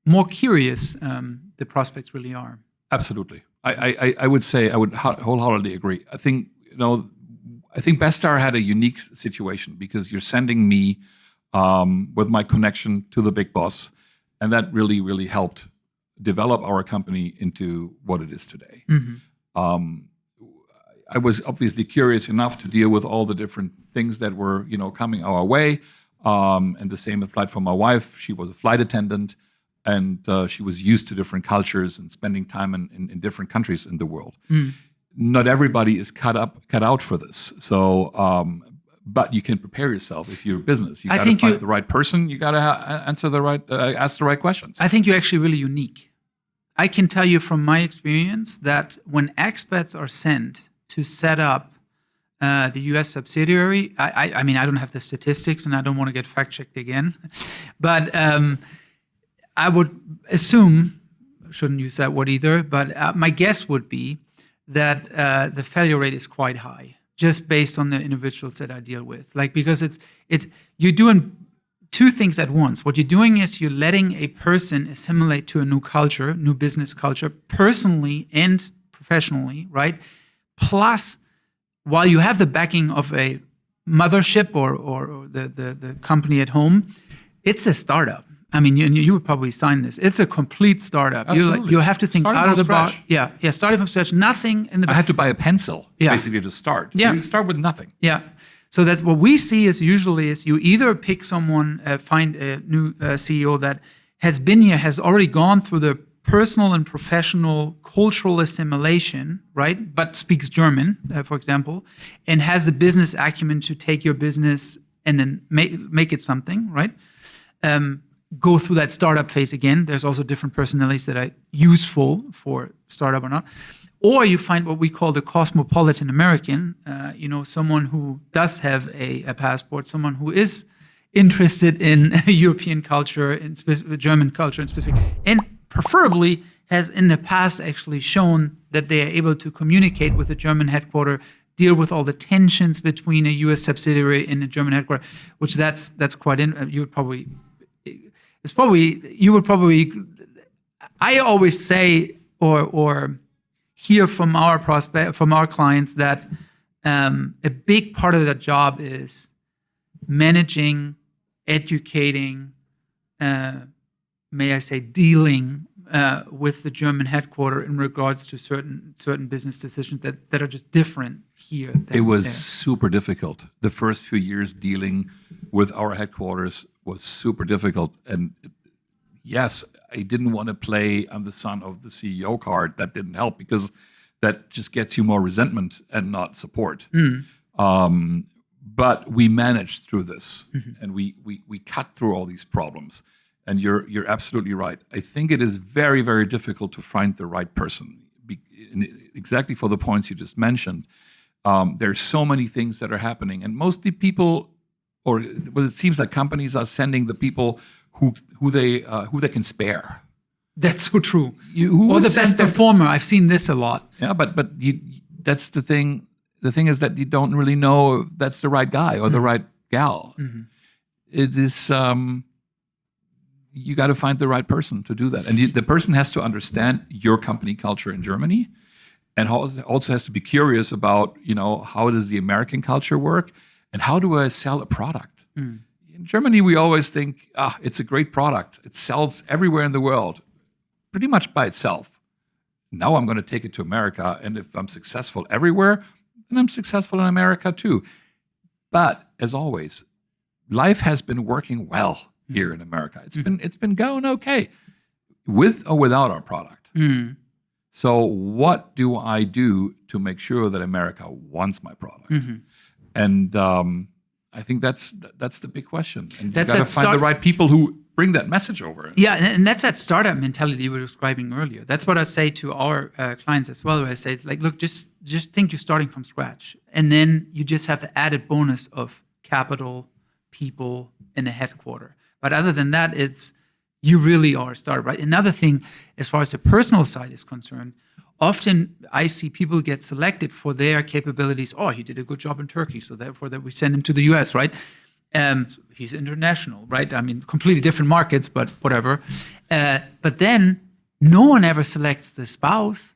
more curious the prospects really are. Absolutely. I would say I would wholeheartedly agree. I think Bestar had a unique situation because you're sending me with my connection to the big boss, and that really, really helped develop our company into what it is today. I was obviously curious enough to deal with all the different things that were, coming our way, and the same applied for my wife. She was a flight attendant, and she was used to different cultures and spending time in different countries in the world. Not everybody is cut out for this. So, but you can prepare yourself if you're a business. You got to find the right person. You got to ask the right questions. I think you're actually really unique. I can tell you from my experience that when expats are sent to set up the U.S. subsidiary, I mean, I don't have the statistics, and I don't want to get fact-checked again, but I would assume, shouldn't use that word either, but my guess would be that the failure rate is quite high, just based on the individuals that I deal with. Like, because it's you're doing two things at once. What you're doing is you're letting a person assimilate to a new culture, new business culture, personally and professionally, right? Plus, while you have the backing of a mothership or the company at home, it's a startup. I mean, you would probably sign this. It's a complete startup. You have to think out of the box. Yeah, starting from scratch. Nothing in the. I had to buy a pencil basically to start. Yeah, you start with nothing. Yeah, so that's what we see is you either pick someone, find a new CEO that has been here, has already gone through the personal and professional cultural assimilation, right? But speaks German, for example, and has the business acumen to take your business and then make it something, right? Go through that startup phase again. There's also different personalities that are useful for startup or not. Or you find what we call the cosmopolitan American, someone who does have a passport, someone who is interested in European culture, in German culture in specific, and preferably has in the past actually shown that they are able to communicate with the German headquarters, deal with all the tensions between a U.S. subsidiary and a German headquarters, which that's quite I always say or hear from our clients that a big part of that job is managing, educating, may I say, dealing with the German headquarters in regards to certain business decisions that are just different here. It was super difficult. The first few years dealing with our headquarters was super difficult. And yes, I didn't want to play I'm the son of the CEO card. That didn't help because that just gets you more resentment and not support. But we managed through this, and we cut through all these problems. And you're absolutely right. I think it is very, very difficult to find the right person. Exactly for the points you just mentioned. There's so many things that are happening, and mostly people, it seems like companies are sending the people who they can spare. That's so true. Or the best performer. I've seen this a lot. Yeah, but that's the thing. The thing is that you don't really know if that's the right guy or the right gal. It is. You got to find the right person to do that, and the person has to understand your company culture in Germany, and also has to be curious about how does the American culture work, and how do I sell a product. In Germany, we always think, it's a great product. It sells everywhere in the world, pretty much by itself. Now I'm going to take it to America, and if I'm successful everywhere, then I'm successful in America too. But as always, life has been working well here in America. It's been going okay, with or without our product. So what do I do to make sure that America wants my product? And I think that's the big question. And you got to find the right people who bring that message over. Yeah, and that's that startup mentality you were describing earlier. That's what I say to our clients as well. Where I say, like, look, just think you're starting from scratch, and then you just have the added bonus of capital, people, and a headquarter. But other than that, you really are a startup, right? Another thing, as far as the personal side is concerned, often I see people get selected for their capabilities. Oh, he did a good job in Turkey, so therefore that we send him to the US, right? He's international, right? I mean, completely different markets, but whatever. But then no one ever selects the spouse.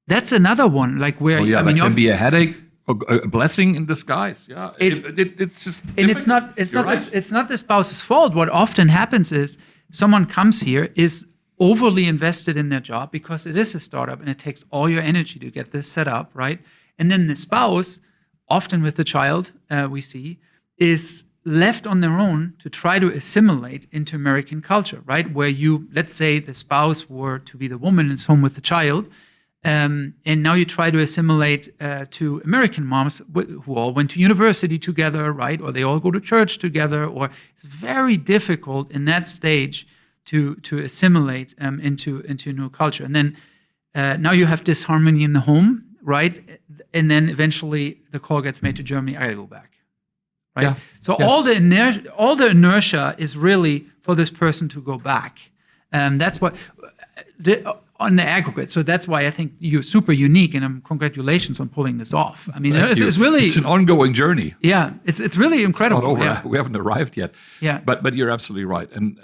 That's another one, like where that can be a headache, a blessing in disguise. Yeah, it's just, and it's not the spouse's fault. What often happens is someone comes here, is overly invested in their job because it is a startup and it takes all your energy to get this set up, right? And then the spouse, often with the child, we see, is left on their own to try to assimilate into American culture, right? Where let's say the spouse were to be the woman and is home with the child, and now you try to assimilate to American moms who all went to university together, right? Or they all go to church together, or it's very difficult in that stage to assimilate into a new culture. And then now you have disharmony in the home, right? And then eventually the call gets made to Germany, I gotta go back. Right. Yeah. So Yes. all the inertia is really for this person to go back. That's what on the aggregate. So that's why I think you're super unique, and congratulations on pulling this off. I mean, it's really, it's an ongoing journey. Yeah, it's really incredible. It's not over. Yeah. We haven't arrived yet. Yeah. But you're absolutely right, and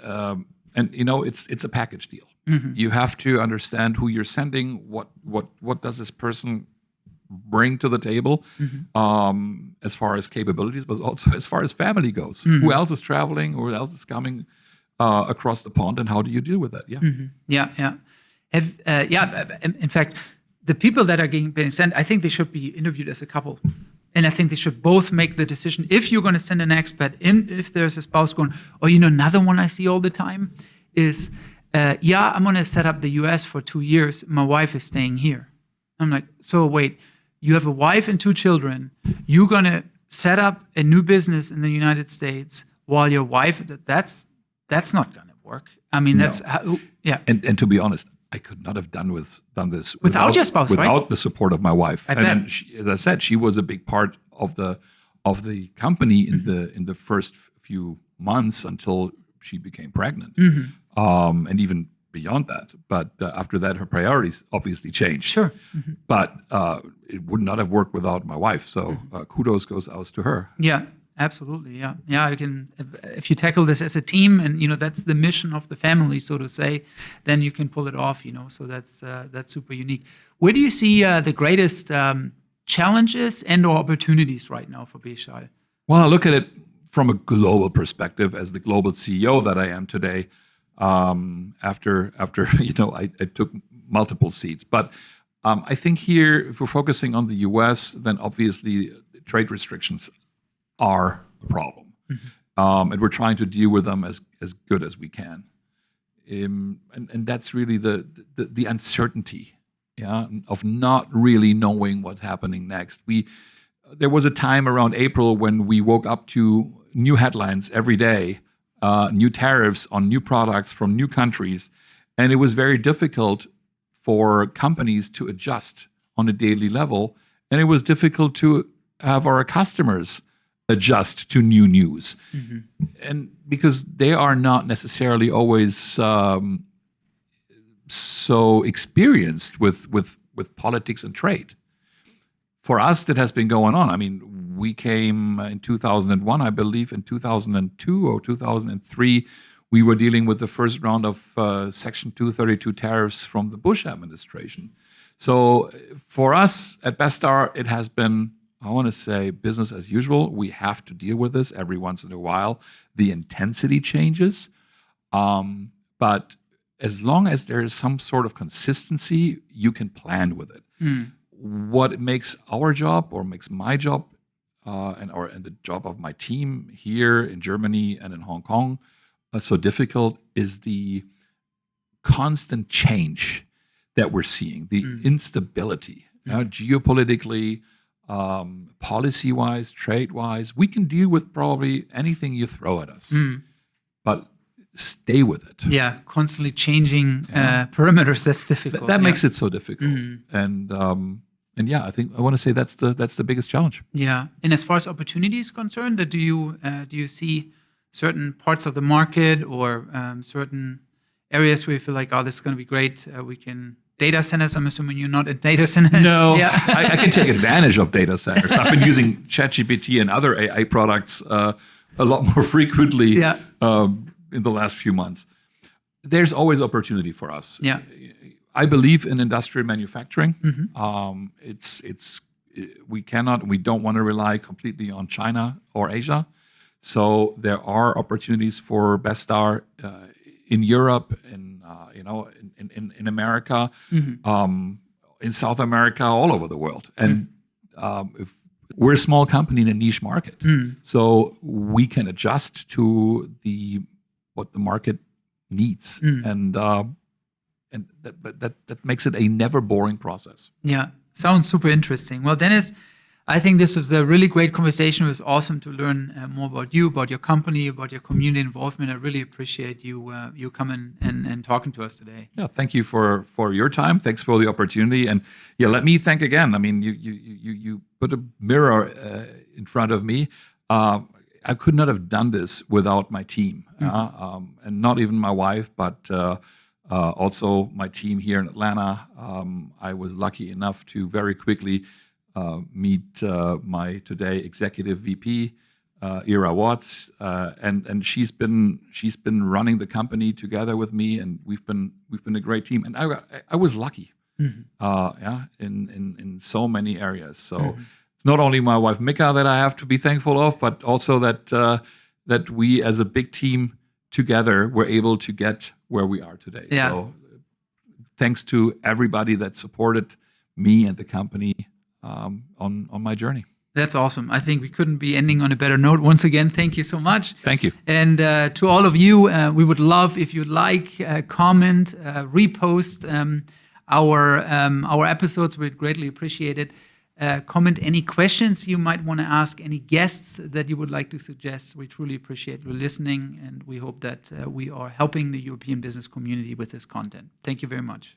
it's a package deal. You have to understand who you're sending. What does this person bring to the table, as far as capabilities, but also as far as family goes. Who else is traveling? Who else is coming across the pond? And how do you deal with that? Yeah. Yeah. In fact, the people that are being sent, I think they should be interviewed as a couple. And I think they should both make the decision. If you're going to send an expat in, if there's a spouse going, another one I see all the time is, I'm going to set up the US for 2 years. My wife is staying here. I'm like, so wait, you have a wife and 2 children. You're going to set up a new business in the United States while your wife, that's not going to work. I mean, that's, And to be honest, I could not have done this without your spouse, without right? the support of my wife. I and bet. then she, as I said, she was a big part of the company in the first few months until she became pregnant, and even beyond that. But after that, her priorities obviously changed. Sure. But it would not have worked without my wife. So kudos goes out to her. Yeah. Absolutely, yeah. I can. If you tackle this as a team, and that's the mission of the family, so to say, then you can pull it off. So that's super unique. Where do you see the greatest challenges and/or opportunities right now for Bestar? Well, I look at it from a global perspective as the global CEO that I am today. After I took multiple seats, but I think here, if we're focusing on the U.S., then obviously trade restrictions are a problem, and we're trying to deal with them as good as we can. And that's really the uncertainty, of not really knowing what's happening next. There was a time around April when we woke up to new headlines every day, new tariffs on new products from new countries, and it was very difficult for companies to adjust on a daily level, and it was difficult to have our customers adjust to new news. And because they are not necessarily always so experienced with politics and trade. For us, that has been going on. I mean, we came in 2001, I believe in 2002 or 2003, we were dealing with the first round of Section 232 tariffs from the Bush administration. So for us at Bestar, it has been, I want to say, business as usual. We have to deal with this every once in a while. The intensity changes. But as long as there is some sort of consistency, you can plan with it. What makes our job or makes my job and the job of my team here in Germany and in Hong Kong so difficult is the constant change that we're seeing, the instability, geopolitically, policy-wise, trade-wise. We can deal with probably anything you throw at us, but stay with it. Yeah, constantly changing perimeters. That's difficult. That makes it so difficult. And yeah, I think I want to say that's the biggest challenge. Yeah, and as far as opportunity is concerned, do you see certain parts of the market or certain areas where you feel like, oh, this is going to be great? We can data centers. I'm assuming you're not in data centers. No, Yeah. I can take advantage of data centers. I've been using ChatGPT and other AI products a lot more frequently in the last few months. There's always opportunity for us. Yeah. I believe in industrial manufacturing. We don't want to rely completely on China or Asia. So there are opportunities for Bestar in Europe, in America, in South America, all over the world. And if we're a small company in a niche market, so we can adjust to what the market needs, and that makes it a never boring process. Yeah, sounds super interesting. Well, Dennis, I think this is a really great conversation. It was awesome to learn more about you, about your company, about your community involvement. I really appreciate you coming and talking to us today. Yeah, thank you for your time. Thanks for the opportunity, and yeah, let me thank again. I mean, you put a mirror in front of me. I could not have done this without my team, and not even my wife, but also my team here in Atlanta. I was lucky enough to very quickly meet my today executive VP, Ira Watts, and she's been running the company together with me, and we've been a great team. And I was lucky, in so many areas. So it's not only my wife Mika that I have to be thankful of, but also that we as a big team together were able to get where we are today. Yeah. So thanks to everybody that supported me and the company on my journey. That's awesome. I think we couldn't be ending on a better note. Once again, thank you so much. Thank you. And to all of you, we would love if you'd like, comment, repost our episodes. We'd greatly appreciate it. Comment any questions you might want to ask, any guests that you would like to suggest. We truly appreciate you listening, and we hope that we are helping the European business community with this content. Thank you very much.